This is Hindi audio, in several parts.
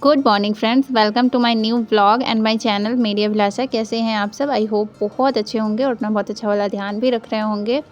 Good morning friends, welcome to my new vlog and my channel Meri Abhilasha. कैसे हैं आप सब? आई होप बहुत अच्छे होंगे और अपना बहुत अच्छा वाला ध्यान भी रख रहे होंगे।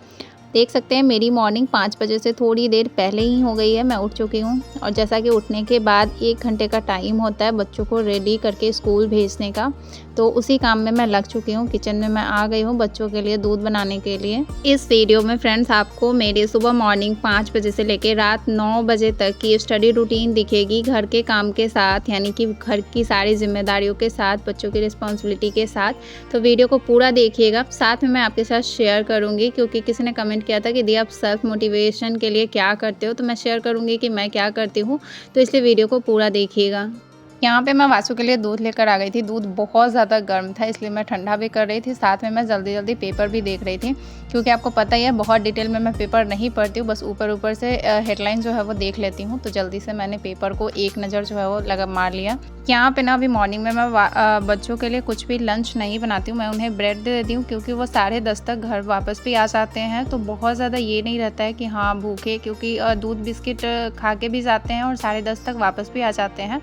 देख सकते हैं मेरी मॉर्निंग 5 बजे से थोड़ी देर पहले ही हो गई है। मैं उठ चुकी हूँ और जैसा कि उठने के बाद 1 घंटे का टाइम होता है बच्चों को रेडी करके स्कूल भेजने का, तो उसी काम में मैं लग चुकी हूँ। किचन में मैं आ गई हूँ बच्चों के लिए दूध बनाने के लिए। इस वीडियो में फ्रेंड्स आपको मेरे सुबह मॉर्निंग 5 बजे से लेकर रात 9 बजे तक की स्टडी रूटीन दिखेगी, घर के काम के साथ, यानी कि घर की सारी जिम्मेदारियों के साथ, बच्चों की रिस्पॉन्सिबिलिटी के साथ। तो वीडियो को पूरा देखिएगा। साथ में मैं आपके साथ शेयर करूँगी, क्योंकि किसी ने कमेंट किया था कि दी आप सेल्फ मोटिवेशन के लिए क्या करते हो, तो मैं शेयर करूँगी कि मैं क्या करती हूँ, तो इसलिए वीडियो को पूरा देखिएगा। यहाँ पे मैं वासु के लिए दूध लेकर आ गई थी। दूध बहुत ज़्यादा गर्म था, इसलिए मैं ठंडा भी कर रही थी। साथ में मैं जल्दी जल्दी पेपर भी देख रही थी, क्योंकि आपको पता ही है बहुत डिटेल में मैं पेपर नहीं पढ़ती हूँ, बस ऊपर ऊपर से हेडलाइन जो है वो देख लेती हूँ। तो जल्दी से मैंने पेपर को एक नज़र जो है वो लगा मार लिया। यहाँ पे ना अभी मॉर्निंग में मैं बच्चों के लिए कुछ भी लंच नहीं बनाती हूँ। मैं उन्हें ब्रेड दे देती हूँ, क्योंकि वो 10:30 तक घर वापस भी आ जाते हैं, तो बहुत ज़्यादा ये नहीं रहता है कि हाँ भूखे, क्योंकि दूध बिस्किट खा के भी जाते हैं और 10:30 तक वापस भी आ जाते हैं।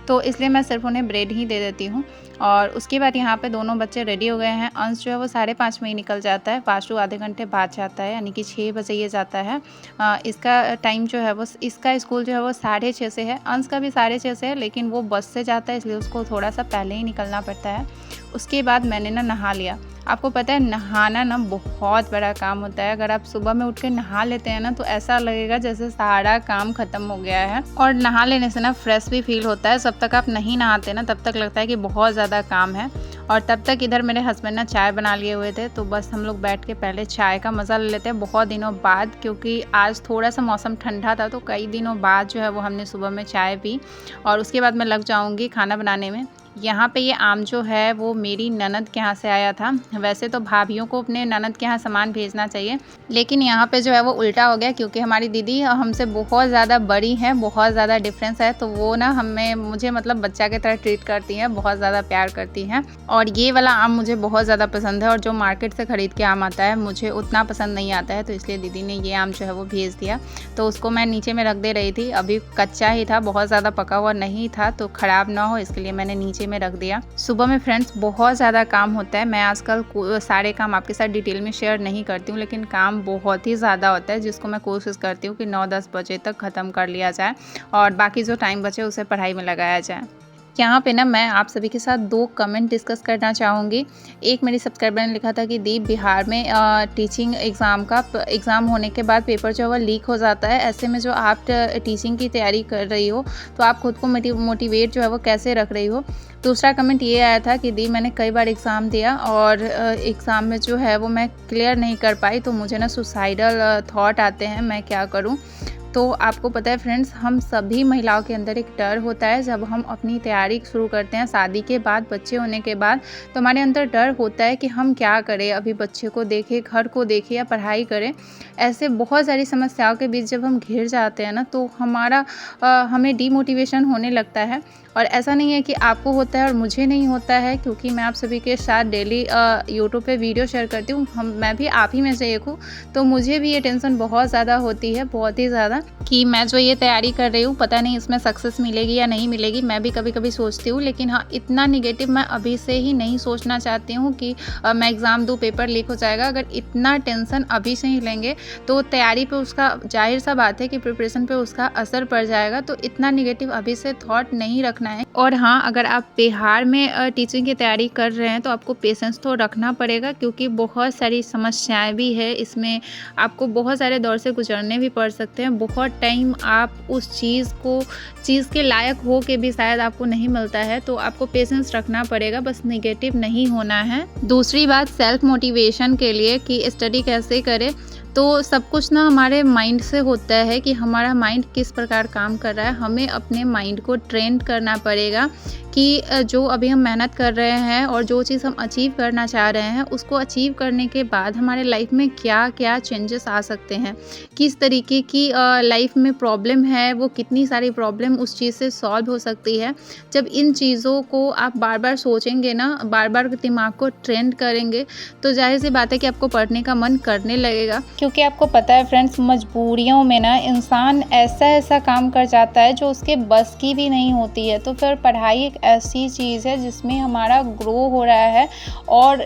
तो इसलिए मैं सिर्फ उन्हें ब्रेड ही दे देती हूँ। और उसके बाद यहाँ पे दोनों बच्चे रेडी हो गए हैं। अंश जो है वो 5:30 में ही निकल जाता है, वासु आधे घंटे बाद जाता है, यानी कि 6 बजे ये जाता है। इसका टाइम जो है वो, इसका स्कूल जो है वो 6:30 से है। अंश का भी 6:30 से है, लेकिन वो बस से जाता है, इसलिए उसको थोड़ा सा पहले ही निकलना पड़ता है। उसके बाद मैंने नहा लिया। आपको पता है नहाना ना बहुत बड़ा काम होता है। अगर आप सुबह में उठ के नहा लेते हैं ना, तो ऐसा लगेगा जैसे सारा काम खत्म हो गया है। और नहा लेने से ना फ्रेश भी फील होता है। जब तक आप नहीं नहाते ना, तब तक लगता है कि बहुत ज़्यादा काम है। और तब तक इधर मेरे हस्बैंड ना चाय बना लिए हुए थे, तो बस हम लोग बैठ के पहले चाय का मज़ा ले लेते हैं बहुत दिनों बाद, क्योंकि आज थोड़ा सा मौसम ठंडा था, तो कई दिनों बाद जो है वो हमने सुबह में चाय पी। और उसके बाद मैं लग जाऊँगी खाना बनाने में। यहाँ पे ये आम जो है वो मेरी ननद के यहाँ से आया था। वैसे तो भाभियों को अपने ननद के यहाँ सामान भेजना चाहिए, लेकिन यहाँ पे जो है वो उल्टा हो गया, क्योंकि हमारी दीदी हमसे बहुत ज़्यादा बड़ी हैं, बहुत ज़्यादा डिफरेंस है। तो वो ना मुझे मतलब बच्चा की तरह ट्रीट करती हैं, बहुत ज़्यादा प्यार करती हैं। और ये वाला आम मुझे बहुत ज़्यादा पसंद है, और जो मार्केट से ख़रीद के आम आता है मुझे उतना पसंद नहीं आता है, तो इसलिए दीदी ने ये आम जो है वो भेज दिया। तो उसको मैं नीचे में रख दे रही थी। अभी कच्चा ही था, बहुत ज़्यादा पका हुआ नहीं था, तो ख़राब ना हो इसके लिए मैंने नीचे में रख दिया। सुबह में फ्रेंड्स बहुत ज़्यादा काम होता है। मैं आजकल सारे काम आपके साथ डिटेल में शेयर नहीं करती हूँ, लेकिन काम बहुत ही ज़्यादा होता है, जिसको मैं कोशिश करती हूँ कि 9-10 बजे तक ख़त्म कर लिया जाए, और बाकी जो टाइम बचे उसे पढ़ाई में लगाया जाए। यहाँ पे ना मैं आप सभी के साथ 2 कमेंट डिस्कस करना चाहूँगी। एक मेरी सब्सक्राइबर ने लिखा था कि दी बिहार में टीचिंग एग्ज़ाम होने के बाद पेपर जो है वो लीक हो जाता है। ऐसे में जो आप टीचिंग की तैयारी कर रही हो, तो आप खुद को मोटिवेट जो है वो कैसे रख रही हो। दूसरा कमेंट ये आया था कि दी मैंने कई बार एग्ज़ाम दिया और एग्ज़ाम में जो है वो मैं क्लियर नहीं कर पाई, तो मुझे ना सुसाइडल थॉट आते हैं, मैं क्या करूँ। तो आपको पता है फ्रेंड्स, हम सभी महिलाओं के अंदर एक डर होता है जब हम अपनी तैयारी शुरू करते हैं शादी के बाद, बच्चे होने के बाद। तो हमारे अंदर डर होता है कि हम क्या करें, अभी बच्चे को देखें, घर को देखें या पढ़ाई करें। ऐसे बहुत सारी समस्याओं के बीच जब हम घिर जाते हैं ना, तो हमें डीमोटिवेशन होने लगता है। और ऐसा नहीं है कि आपको होता है और मुझे नहीं होता है, क्योंकि मैं आप सभी के साथ डेली यूट्यूब पे वीडियो शेयर करती हूँ। मैं भी आप ही में से एक हूँ, तो मुझे भी ये टेंशन बहुत ज़्यादा होती है, बहुत ही ज़्यादा, कि मैं जो ये तैयारी कर रही हूँ पता नहीं इसमें सक्सेस मिलेगी या नहीं मिलेगी। मैं भी कभी कभी सोचती हूँ, लेकिन हाँ, इतना निगेटिव मैं अभी से ही नहीं सोचना चाहती हूँ कि मैं एग्ज़ाम दूँ पेपर लीक हो जाएगा। अगर इतना टेंशन अभी से ही लेंगे तो तैयारी पे उसका, जाहिर सा बात है कि प्रिपरेशन पे उसका असर पड़ जाएगा। तो इतना निगेटिव अभी से थॉट नहीं रखना है। और हाँ, अगर आप बिहार में टीचिंग की तैयारी कर रहे हैं, तो आपको पेशेंस तो रखना पड़ेगा, क्योंकि बहुत सारी समस्याएं भी है इसमें। आपको बहुत सारे दौर से गुजरने भी पड़ सकते हैं। बहुत टाइम आप उस चीज़ के लायक हो के भी शायद आपको नहीं मिलता है, तो आपको पेशेंस रखना पड़ेगा, बस निगेटिव नहीं होना है। दूसरी बात, सेल्फ मोटिवेशन के लिए कि स्टडी कैसे करें, तो सब कुछ ना हमारे माइंड से होता है कि हमारा माइंड किस प्रकार काम कर रहा है। हमें अपने माइंड को ट्रेन करना पड़ेगा कि जो अभी हम मेहनत कर रहे हैं और जो चीज़ हम अचीव करना चाह रहे हैं, उसको अचीव करने के बाद हमारे लाइफ में क्या-क्या चेंजेस आ सकते हैं। किस तरीके की लाइफ में प्रॉब्लम है, वो कितनी सारी प्रॉब्लम उस चीज़ से सॉल्व हो सकती है। जब इन चीज़ों को आप बार-बार सोचेंगे ना, बार-बार दिमाग को ट्रेंड करेंगे, तो ज़ाहिर-सी बात है कि आपको पढ़ने का मन करने लगेगा। क्योंकि आपको पता है फ्रेंड्स, मजबूरियों में ना इंसान ऐसा-ऐसा काम कर जाता है जो उसके बस की भी नहीं होती है। तो फिर पढ़ाई एक ऐसी चीज़ है जिसमें हमारा ग्रो हो रहा है, और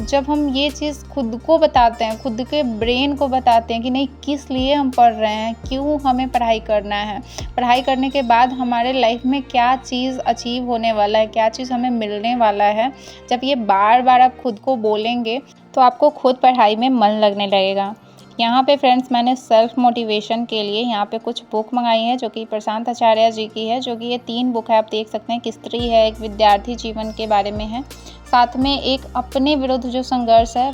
जब हम ये चीज़ खुद को बताते हैं, खुद के ब्रेन को बताते हैं कि नहीं किस लिए हम पढ़ रहे हैं, क्यों हमें पढ़ाई करना है, पढ़ाई करने के बाद हमारे लाइफ में क्या चीज़ अचीव होने वाला है, क्या चीज़ हमें मिलने वाला है, जब ये बार-बार आप खुद को बोलेंगे तो आपको खुद पढ़ाई में मन लगने लगेगा। यहाँ पे फ्रेंड्स मैंने सेल्फ मोटिवेशन के लिए यहाँ पे कुछ बुक मंगाई है, जो कि प्रशांत आचार्य जी की है, जो कि ये 3 बुक है, आप देख सकते हैं। एक स्त्री है, एक विद्यार्थी जीवन के बारे में है, साथ में एक अपने विरुद्ध जो संघर्ष है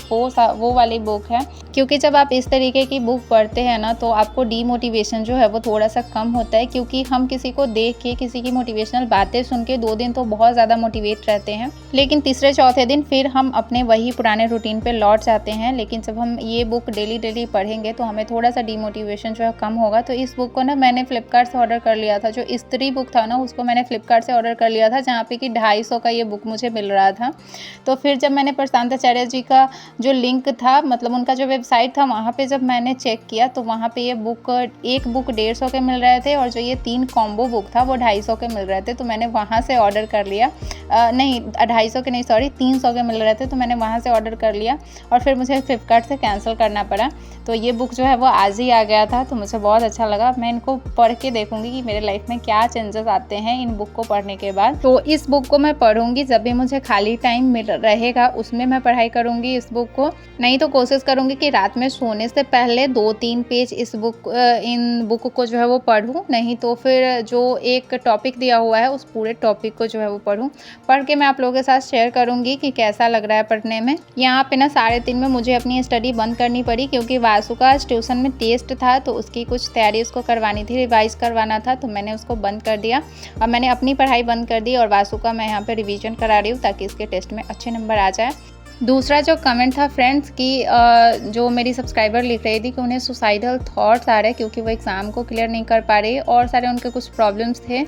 वो वाली बुक है। क्योंकि जब आप इस तरीके की बुक पढ़ते हैं ना, तो आपको डीमोटिवेशन जो है वो थोड़ा सा कम होता है, क्योंकि हम किसी को देख के, किसी की मोटिवेशनल बातें सुन के 2 दिन तो बहुत ज़्यादा मोटिवेट रहते हैं, लेकिन तीसरे चौथे दिन फिर हम अपने वही पुराने रूटीन पे लौट जाते हैं। लेकिन जब हम ये बुक डेली पढ़ेंगे तो हमें थोड़ा सा डीमोटिवेशन जो है कम होगा। तो इस बुक को ना मैंने फ्लिपकार्ट से ऑर्डर कर लिया था। जो स्त्री बुक था ना, उसको मैंने फ्लिपकार्ट से ऑर्डर कर लिया था, जहाँ पे कि 250 का ये बुक मुझे मिल रहा था। तो फिर जब मैंने प्रशांत आचार्य जी का जो लिंक था, मतलब उनका जो वेबसाइट था, वहाँ पे जब मैंने चेक किया तो वहाँ पे ये बुक, एक बुक 150 के मिल रहे थे, और जो ये 3 कॉम्बो बुक था वो 250 के मिल रहे थे। तो मैंने वहाँ से ऑर्डर कर लिया। नहीं 250 के नहीं, सॉरी 300 के मिल रहे थे, तो मैंने वहाँ से ऑर्डर कर लिया, और फिर मुझे फ्लिपकार्ट से कैंसिल करना पड़ा। तो ये बुक जो है वो आज ही आ गया था, तो मुझे बहुत अच्छा लगा। मैं इनको पढ़ के देखूंगी कि मेरे लाइफ में क्या चेंजेस आते हैं इन बुक को पढ़ने के बाद। तो इस बुक को मैं पढ़ूंगी जब भी मुझे खाली टाइम मिल रहेगा, उसमें मैं पढ़ाई करूंगी इस बुक को। नहीं तो कोशिश करूंगी कि रात में सोने से पहले 2-3 पेज इन बुक को जो है वो पढूं, नहीं तो फिर जो एक टॉपिक दिया हुआ है उस पूरे टॉपिक को जो है वो पढूं। पढ़ के मैं आप लोगों के साथ शेयर करूंगी कि कैसा लग रहा है पढ़ने में। यहाँ पे ना 3:30 में मुझे अपनी स्टडी बंद करनी पड़ी, क्योंकि वासु का ट्यूशन में टेस्ट था, तो उसकी कुछ तैयारी उसको करवानी थी, रिवाइज करवाना था, तो मैंने उसको बंद कर दिया। अब मैंने अपनी पढ़ाई बंद कर दी, और वासु का मैं यहाँ पे रिवीजन करा रही हूँ, ताकि इसके टेस्ट में अच्छे नंबर आ जाए। दूसरा जो कमेंट था फ्रेंड्स कि जो मेरी सब्सक्राइबर लिख रही थी कि उन्हें सुसाइडल थॉट्स आ रहे हैं, क्योंकि वो एग्ज़ाम को क्लियर नहीं कर पा रही, और सारे उनके कुछ प्रॉब्लम्स थे।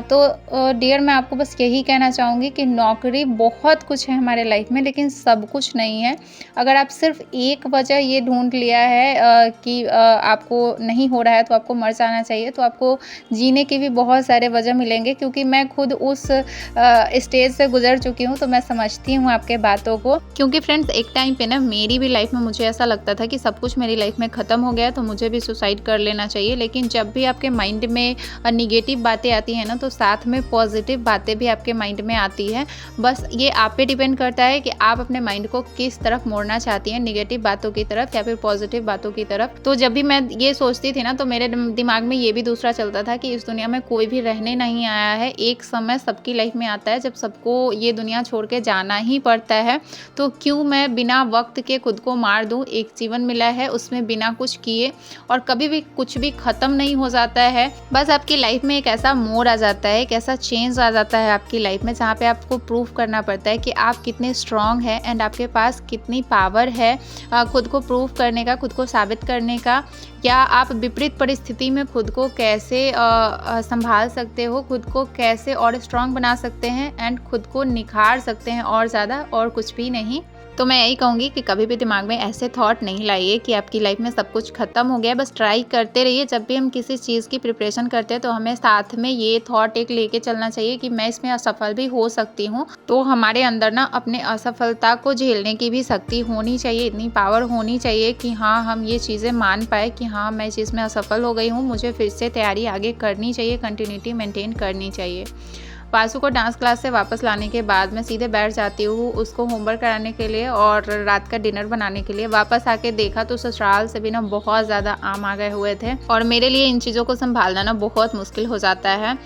तो डियर, मैं आपको बस यही कहना चाहूँगी कि नौकरी बहुत कुछ है हमारे लाइफ में, लेकिन सब कुछ नहीं है। अगर आप सिर्फ एक वजह ये ढूंढ लिया है कि आपको नहीं हो रहा है तो आपको मर जाना चाहिए, तो आपको जीने के भी बहुत सारे वजह मिलेंगे। क्योंकि मैं खुद उस स्टेज से गुजर चुकी हूँ, तो मैं समझती हूँ आपके बातों को। क्योंकि फ्रेंड्स, एक टाइम पे ना मेरी भी लाइफ में मुझे ऐसा लगता था कि सब कुछ मेरी लाइफ में ख़त्म हो गया, तो मुझे भी सुसाइड कर लेना चाहिए। लेकिन जब भी आपके माइंड में निगेटिव बातें आती हैं ना, तो साथ में पॉजिटिव बातें भी आपके माइंड में आती है। बस ये आप पे डिपेंड करता है कि आप अपने माइंड को किस तरफ मोड़ना चाहती हैं, निगेटिव बातों की तरफ या फिर पॉजिटिव बातों की तरफ। तो जब भी मैं ये सोचती थी ना, तो मेरे दिमाग में ये भी दूसरा चलता था कि इस दुनिया में कोई भी रहने नहीं आया है। एक समय सबकी लाइफ में आता है जब सबको ये दुनिया छोड़ के जाना ही पड़ता है, तो क्यों मैं बिना वक्त के खुद को मार दूं। एक जीवन मिला है, उसमें बिना कुछ किए, और कभी भी कुछ भी ख़त्म नहीं हो जाता है। बस आपकी लाइफ में एक ऐसा मोड़ आ जाता है, एक ऐसा चेंज आ जाता है आपकी लाइफ में, जहाँ पे आपको प्रूव करना पड़ता है कि आप कितने स्ट्रांग हैं एंड आपके पास कितनी पावर है खुद को प्रूव करने का, खुद को साबित करने का, या आप विपरीत परिस्थिति में खुद को कैसे संभाल सकते हो, खुद को कैसे और स्ट्रांग बना सकते हैं एंड खुद को निखार सकते हैं और ज़्यादा, और कुछ भी नहीं। तो मैं यही कहूँगी कि कभी भी दिमाग में ऐसे थॉट नहीं लाइए कि आपकी लाइफ में सब कुछ खत्म हो गया। बस ट्राई करते रहिए। जब भी हम किसी चीज़ की प्रिपरेशन करते हैं तो हमें साथ में ये थॉट एक लेके चलना चाहिए कि मैं इसमें असफल भी हो सकती हूँ। तो हमारे अंदर ना अपने असफलता को झेलने की भी शक्ति होनी चाहिए, इतनी पावर होनी चाहिए कि हाँ, हम ये चीज़ें मान पाए कि हाँ, मैं इस चीज़ में असफल हो गई हूँ, मुझे फिर से तैयारी आगे करनी चाहिए, कंटिन्यूटी मेंटेन करनी चाहिए। वासु को डांस क्लास से वापस लाने के बाद मैं सीधे बैठ जाती हूँ उसको होमवर्क कराने के लिए और रात का डिनर बनाने के लिए। वापस आके देखा तो ससुराल से भी ना बहुत ज़्यादा आम आ गए हुए थे, और मेरे लिए इन चीज़ों को संभालना ना बहुत मुश्किल हो जाता है।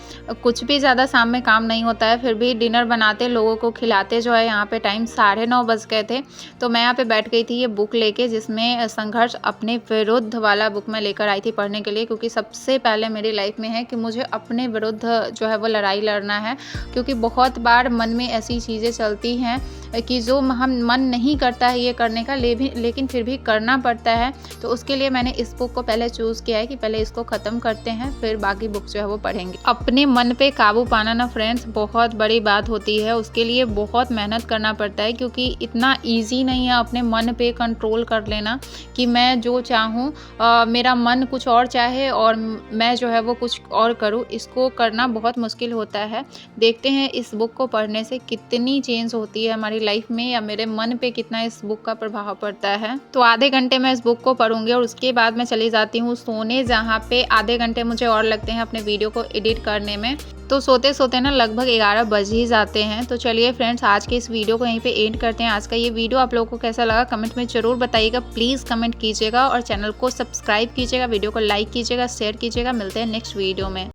कुछ भी ज़्यादा शाम में काम नहीं होता है, फिर भी डिनर बनाते, लोगों को खिलाते जो है यहाँ पे टाइम 9:30 बज गए थे। तो मैं यहाँ पे बैठ गई थी ये बुक लेके, जिसमें संघर्ष अपने विरुद्ध वाला बुक मैं लेकर आई थी पढ़ने के लिए, क्योंकि सबसे पहले मेरी लाइफ में है कि मुझे अपने विरुद्ध जो है वो लड़ाई लड़ना है। है, क्योंकि बहुत बार मन में ऐसी चीज़ें चलती हैं कि जो हम मन नहीं करता है ये करने का, लेकिन फिर भी करना पड़ता है। तो उसके लिए मैंने इस बुक को पहले चूज़ किया है कि पहले इसको ख़त्म करते हैं, फिर बाकी बुक जो है वो पढ़ेंगे। अपने मन पे काबू पाना ना फ्रेंड्स बहुत बड़ी बात होती है, उसके लिए बहुत मेहनत करना पड़ता है, क्योंकि इतना ईजी नहीं है अपने मन पे कंट्रोल कर लेना कि मैं जो चाहूँ, मेरा मन कुछ और चाहे और मैं जो है वो कुछ और करूँ। इसको करना बहुत मुश्किल होता है। देखते हैं इस बुक को पढ़ने से कितनी चेंज होती है हमारी लाइफ में, या मेरे मन पे कितना इस बुक का प्रभाव पड़ता है। तो आधे घंटे मैं इस बुक को पढ़ूंगी और उसके बाद मैं चली जाती हूँ सोने, जहाँ पे आधे घंटे मुझे और लगते हैं अपने वीडियो को एडिट करने में। तो सोते सोते ना लगभग 11 बज ही जाते हैं। तो चलिए फ्रेंड्स, आज के इस वीडियो को यहीं पे एंड करते हैं। आज का ये वीडियो आप लोगों को कैसा लगा कमेंट में ज़रूर बताइएगा, प्लीज़ कमेंट कीजिएगा और चैनल को सब्सक्राइब कीजिएगा, वीडियो को लाइक कीजिएगा, शेयर कीजिएगा। मिलते हैं नेक्स्ट वीडियो में।